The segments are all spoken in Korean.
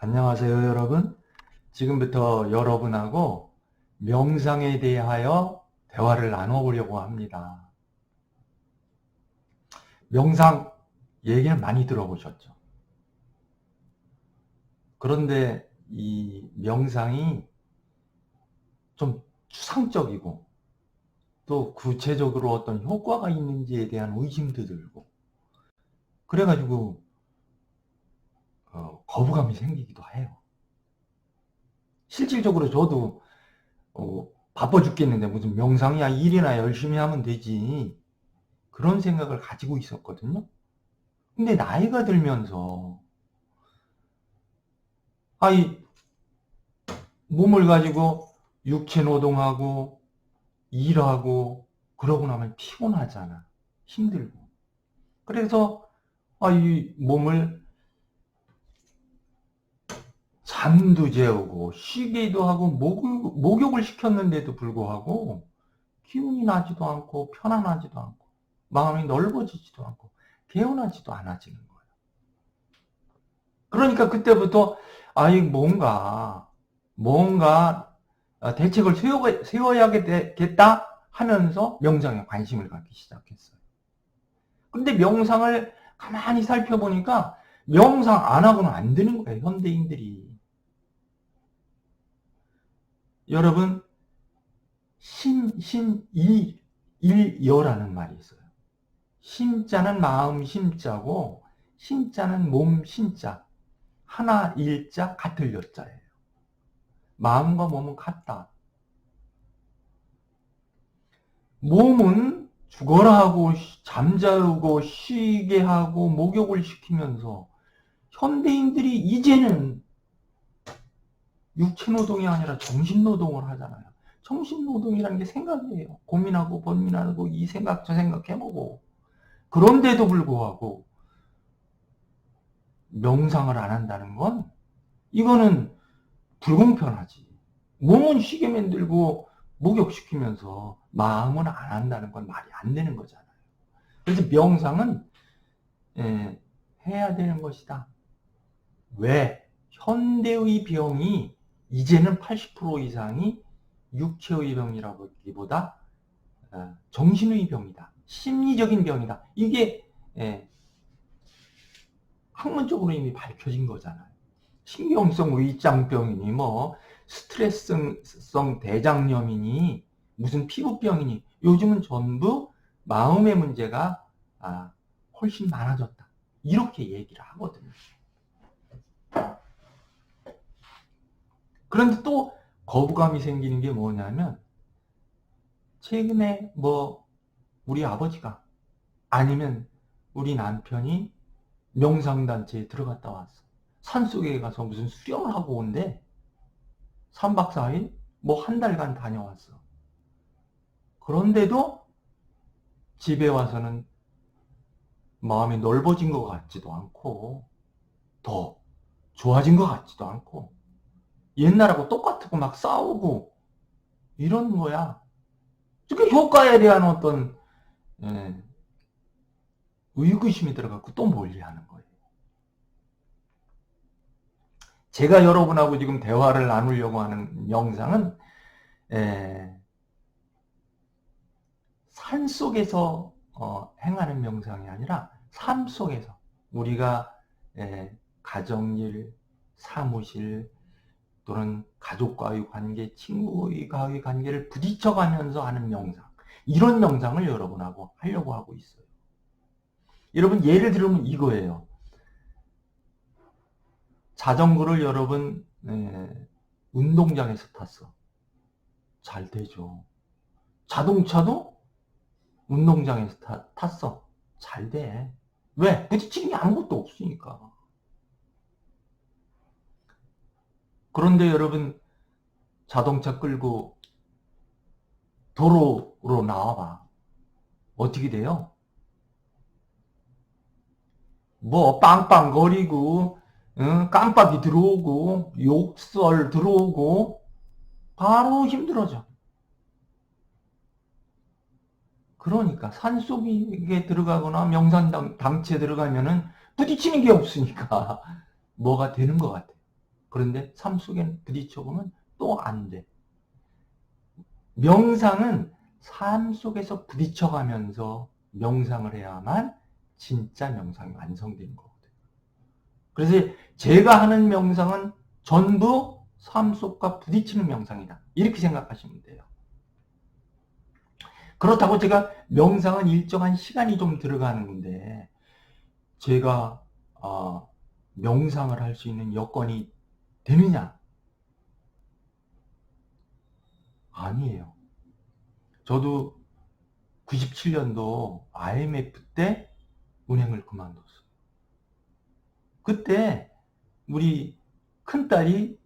안녕하세요, 여러분. 지금부터 여러분하고 명상에 대하여 대화를 나눠보려고 합니다. 명상 얘기는 많이 들어보셨죠? 그런데 이 명상이 좀 추상적이고 또 구체적으로 어떤 효과가 있는지에 대한 의심도 들고 그래가지고 거부감이 생기기도 해요. 실질적으로 저도 바빠 죽겠는데 무슨 명상이야, 일이나 열심히 하면 되지, 그런 생각을 가지고 있었거든요. 근데 나이가 들면서 이 몸을 가지고 육체 노동하고 일하고 그러고 나면 피곤하잖아. 힘들고. 그래서 이 몸을 잠도 재우고 쉬기도 하고 목욕을 시켰는데도 불구하고 기운이 나지도 않고 편안하지도 않고 마음이 넓어지지도 않고 개운하지도 않아지는 거예요. 그러니까 그때부터 뭔가 대책을 세워야겠다 하면서 명상에 관심을 갖기 시작했어요. 근데 명상을 가만히 살펴보니까 명상 안 하고는 안 되는 거예요, 현대인들이. 여러분, 일여라는 말이 있어요. 심자는 마음 심자고 신자는 몸 신자. 하나 일자 같을 여자예요. 마음과 몸은 같다. 몸은 죽어라 하고 잠자고 쉬게 하고 목욕을 시키면서 현대인들이 이제는 육체노동이 아니라 정신노동을 하잖아요. 정신노동이라는 게 생각이에요. 고민하고 번민하고 이 생각 저 생각 해보고. 그런데도 불구하고 명상을 안 한다는 건 이거는 불공평하지. 몸은 쉬게 만들고 목욕시키면서 마음은 안 한다는 건 말이 안 되는 거잖아요. 그래서 명상은 해야 되는 것이다. 왜? 현대의 병이 이제는 80% 이상이 육체의 병이라고 하기보다 정신의 병이다. 심리적인 병이다. 이게 학문적으로 이미 밝혀진 거잖아요. 신경성 위장병이니 스트레스성 대장염이니 무슨 피부병이니 요즘은 전부 마음의 문제가 훨씬 많아졌다. 이렇게 얘기를 하거든요. 그런데 또 거부감이 생기는 게 뭐냐면 최근에 우리 아버지가 아니면 우리 남편이 명상단체에 들어갔다 왔어. 산속에 가서 무슨 수련을 하고 온대. 3박 4일? 한 달간 다녀왔어. 그런데도 집에 와서는 마음이 넓어진 것 같지도 않고 더 좋아진 것 같지도 않고 옛날하고 똑같고 막 싸우고 이런 거야. 그 효과에 대한 어떤 의구심이 들어갖고 또 멀리하는 거예요. 제가 여러분하고 지금 대화를 나누려고 하는 명상은 산속에서 행하는 명상이 아니라 삶 속에서 우리가 가정일, 사무실 또는 가족과의 관계, 친구와의 관계를 부딪혀가면서 하는 명상, 이런 명상을 여러분하고 하려고 하고 있어요. 여러분, 예를 들면 이거예요. 자전거를 여러분 운동장에서 탔어. 잘 되죠. 자동차도 운동장에서 탔어. 잘 돼. 왜? 부딪히는 게 아무것도 없으니까. 그런데 여러분, 자동차 끌고 도로로 나와봐. 어떻게 돼요? 빵빵거리고 깜빡이 들어오고 욕설 들어오고 바로 힘들어져. 그러니까 산속에 들어가거나 명상단체에 들어가면은 부딪히는 게 없으니까 뭐가 되는 것 같아. 그런데 삶 속에 부딪혀보면 또 안 돼. 명상은 삶 속에서 부딪혀가면서 명상을 해야만 진짜 명상이 완성되는 거거든요. 그래서 제가 하는 명상은 전부 삶 속과 부딪히는 명상이다. 이렇게 생각하시면 돼요. 그렇다고 제가 명상은 일정한 시간이 좀 들어가는 건데 제가 명상을 할 수 있는 여건이 되느냐? 아니에요. 저도 97년도 IMF 때 은행을 그만뒀어요. 그때 우리 큰딸이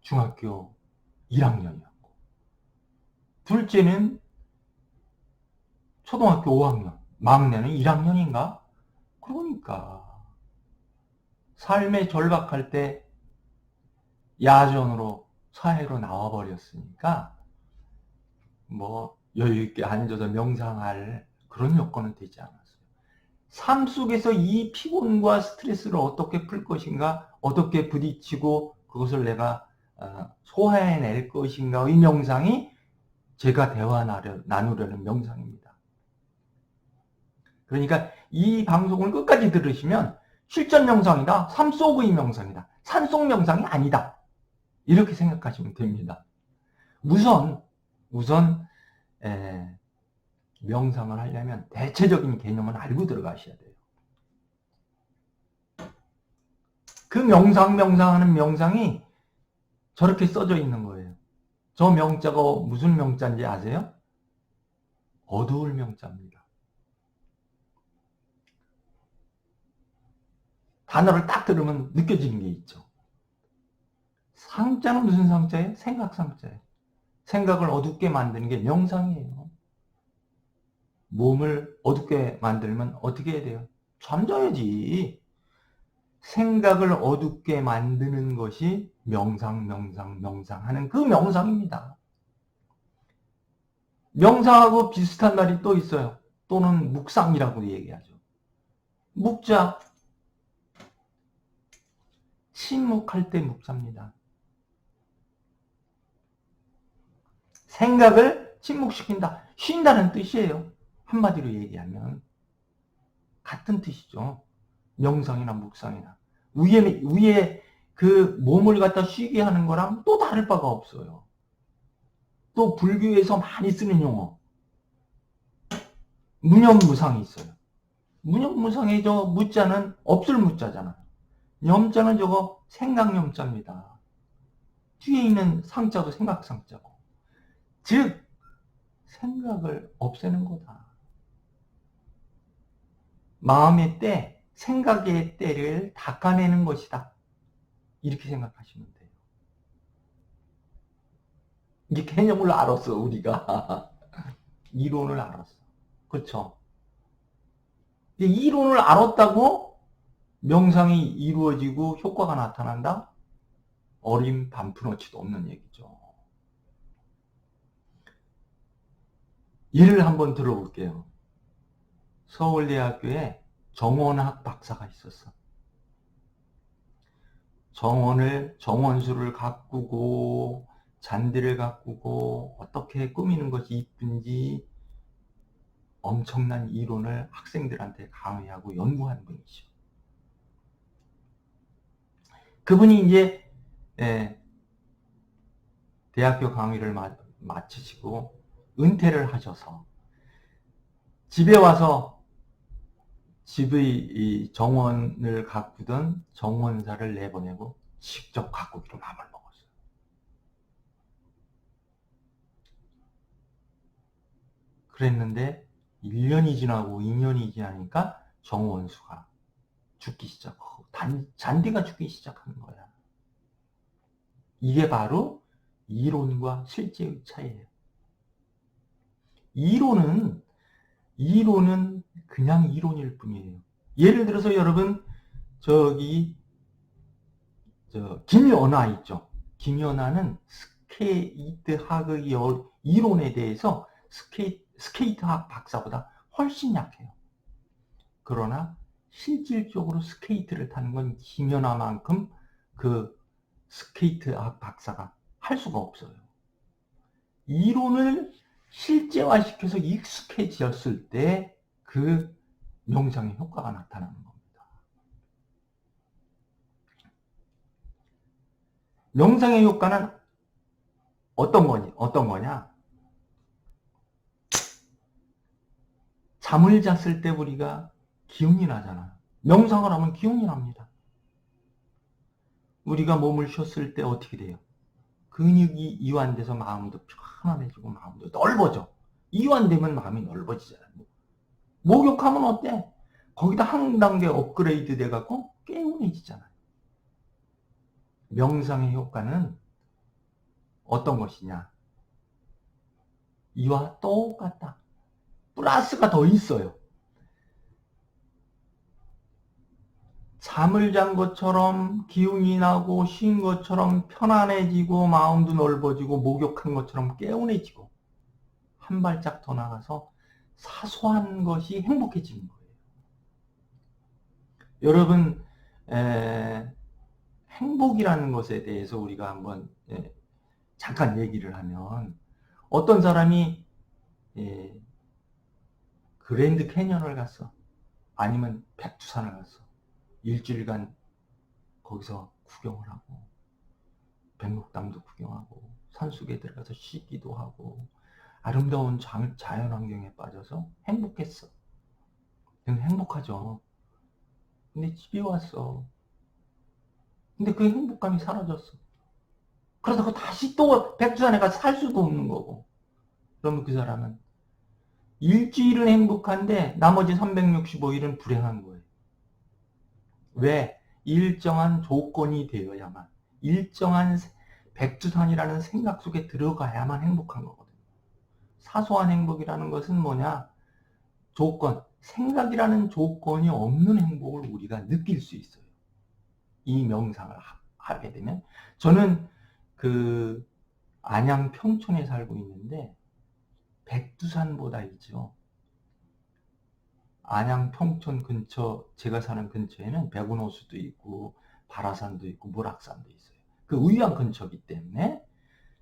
중학교 1학년이었고 둘째는 초등학교 5학년, 막내는 1학년인가? 그러니까 삶의 절박할 때 야전으로 사회로 나와버렸으니까 뭐 여유있게 앉아서 명상할 그런 여건은 되지 않았어요. 삶 속에서 이 피곤과 스트레스를 어떻게 풀 것인가, 어떻게 부딪히고 그것을 내가 소화해낼 것인가의 명상이 제가 대화 나누려는 명상입니다. 그러니까 이 방송을 끝까지 들으시면 실전 명상이다, 삶 속의 명상이다, 산속 명상이 아니다, 이렇게 생각하시면 됩니다. 우선 명상을 하려면 대체적인 개념을 알고 들어가셔야 돼요. 그 명상하는 명상이 저렇게 써져 있는 거예요. 저 명자가 무슨 명자인지 아세요? 어두울 명자입니다. 단어를 딱 들으면 느껴지는 게 있죠. 상자는 무슨 상자예요? 생각 상자예요. 생각을 어둡게 만드는 게 명상이에요. 몸을 어둡게 만들면 어떻게 해야 돼요? 잠자야지. 생각을 어둡게 만드는 것이 명상하는 그 명상입니다. 명상하고 비슷한 말이 또 있어요. 또는 묵상이라고 얘기하죠. 묵자. 침묵할 때 묵자입니다. 생각을 침묵시킨다. 쉰다는 뜻이에요. 한마디로 얘기하면. 같은 뜻이죠. 명상이나 묵상이나. 위에 그 몸을 갖다 쉬게 하는 거랑 또 다를 바가 없어요. 또 불교에서 많이 쓰는 용어. 무념무상이 있어요. 무념무상의 저 무자는 없을 무자잖아요. 염자는 저거 생각염자입니다. 뒤에 있는 상자도 생각상자고. 즉 생각을 없애는 거다. 마음의 때, 생각의 때를 닦아내는 것이다. 이렇게 생각하시면 돼요. 이 개념을 알았어, 우리가. 이론을 알았어. 그렇죠? 이론을 알았다고 명상이 이루어지고 효과가 나타난다? 어림 반푼어치도 없는 얘기죠. 예를 한번 들어볼게요. 서울대학교에 정원학 박사가 있었어. 정원수를 가꾸고 잔디를 가꾸고 어떻게 꾸미는 것이 이쁜지 엄청난 이론을 학생들한테 강의하고 연구한 분이죠. 그분이 이제 대학교 강의를 마치시고 은퇴를 하셔서 집에 와서 집의 이 정원을 가꾸던 정원사를 내보내고 직접 가꾸기로 마음을 먹었어요. 그랬는데 1년이 지나고 2년이 지나니까 정원수가 죽기 시작하고 잔디가 죽기 시작하는 거야. 이게 바로 이론과 실제의 차이예요. 이론은 그냥 이론일 뿐이에요. 예를 들어서 여러분 김연아 있죠. 김연아는 스케이트학의 이론에 대해서 스케이트학 박사보다 훨씬 약해요. 그러나 실질적으로 스케이트를 타는 건 김연아만큼 그 스케이트 박사가 할 수가 없어요. 이론을 실제화시켜서 익숙해졌을 때 그 명상의 효과가 나타나는 겁니다. 명상의 효과는 어떤 거냐? 잠을 잤을 때 우리가 기운이 나잖아요. 명상을 하면 기운이 납니다. 우리가 몸을 쉬었을 때 어떻게 돼요? 근육이 이완돼서 마음도 편안해지고 마음도 넓어져. 이완되면 마음이 넓어지잖아요. 목욕하면 어때? 거기다 한 단계 업그레이드 돼갖고 개운해지잖아요. 명상의 효과는 어떤 것이냐? 이와 똑같다. 플러스가 더 있어요. 잠을 잔 것처럼 기운이 나고 쉰 것처럼 편안해지고 마음도 넓어지고 목욕한 것처럼 개운해지고 한 발짝 더 나가서 사소한 것이 행복해지는 거예요. 여러분 행복이라는 것에 대해서 우리가 한번 잠깐 얘기를 하면 어떤 사람이 그랜드 캐년을 갔어. 아니면 백두산을 갔어. 일주일간 거기서 구경을 하고 백록담도 구경하고 산속에 들어가서 쉬기도 하고 아름다운 자연환경에 빠져서 행복했어. 행복하죠. 근데 집에 왔어. 근데 그 행복감이 사라졌어. 그러다가 다시 또 백두산에 가서 살 수도 없는 거고. 그러면 그 사람은 일주일은 행복한데 나머지 365일은 불행한 거예요. 왜? 일정한 조건이 되어야만, 일정한 백두산이라는 생각 속에 들어가야만 행복한 거거든요. 사소한 행복이라는 것은 뭐냐? 조건, 생각이라는 조건이 없는 행복을 우리가 느낄 수 있어요. 이 명상을 하게 되면. 저는 그 안양 평촌에 살고 있는데 백두산보다 있죠. 안양 평촌 근처, 제가 사는 근처에는 백운호수도 있고 발화산도 있고 물악산도 있어요. 그 의왕 근처이기 때문에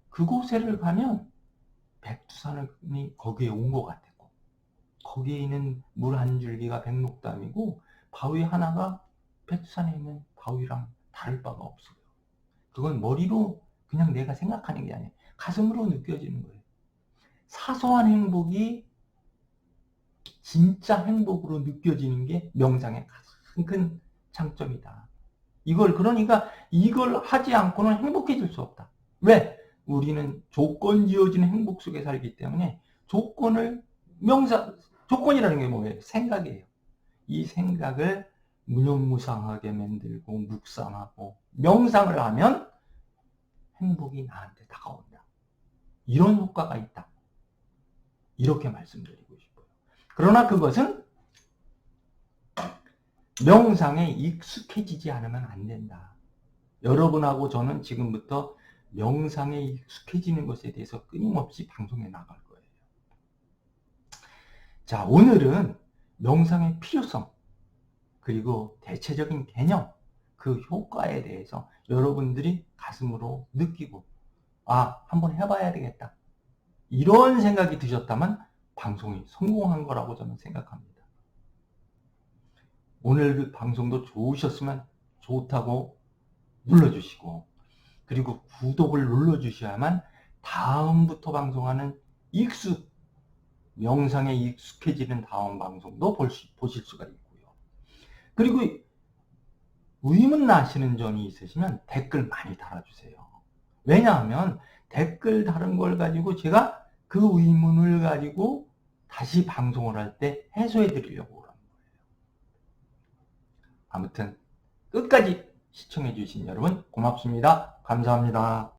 그곳에를 가면 백두산이 거기에 온 것 같았고, 거기에 있는 물 한 줄기가 백록담이고 바위 하나가 백두산에 있는 바위랑 다를 바가 없어요. 그건 머리로 그냥 내가 생각하는 게 아니에요. 가슴으로 느껴지는 거예요. 사소한 행복이 진짜 행복으로 느껴지는 게 명상의 가장 큰 장점이다. 그러니까 이걸 하지 않고는 행복해질 수 없다. 왜? 우리는 조건 지어진 행복 속에 살기 때문에 조건이라는 게 뭐예요? 생각이에요. 이 생각을 무념무상하게 만들고 묵상하고 명상을 하면 행복이 나한테 다가온다. 이런 효과가 있다. 이렇게 말씀드리고 싶어요. 그러나 그것은 명상에 익숙해지지 않으면 안 된다. 여러분하고 저는 지금부터 명상에 익숙해지는 것에 대해서 끊임없이 방송에 나갈 거예요. 자, 오늘은 명상의 필요성, 그리고 대체적인 개념, 그 효과에 대해서 여러분들이 가슴으로 느끼고, 한번 해봐야 되겠다. 이런 생각이 드셨다면 방송이 성공한 거라고 저는 생각합니다. 오늘 방송도 좋으셨으면 좋다고 눌러주시고, 그리고 구독을 눌러주셔야만 다음부터 방송하는 명상에 익숙해지는 다음 방송도 보실 수가 있고요. 그리고 의문 나시는 점이 있으시면 댓글 많이 달아주세요. 왜냐하면 댓글 다른 걸 가지고 제가 그 의문을 가지고 다시 방송을 할 때 해소해 드리려고 그러는 거예요. 아무튼 끝까지 시청해 주신 여러분 고맙습니다. 감사합니다.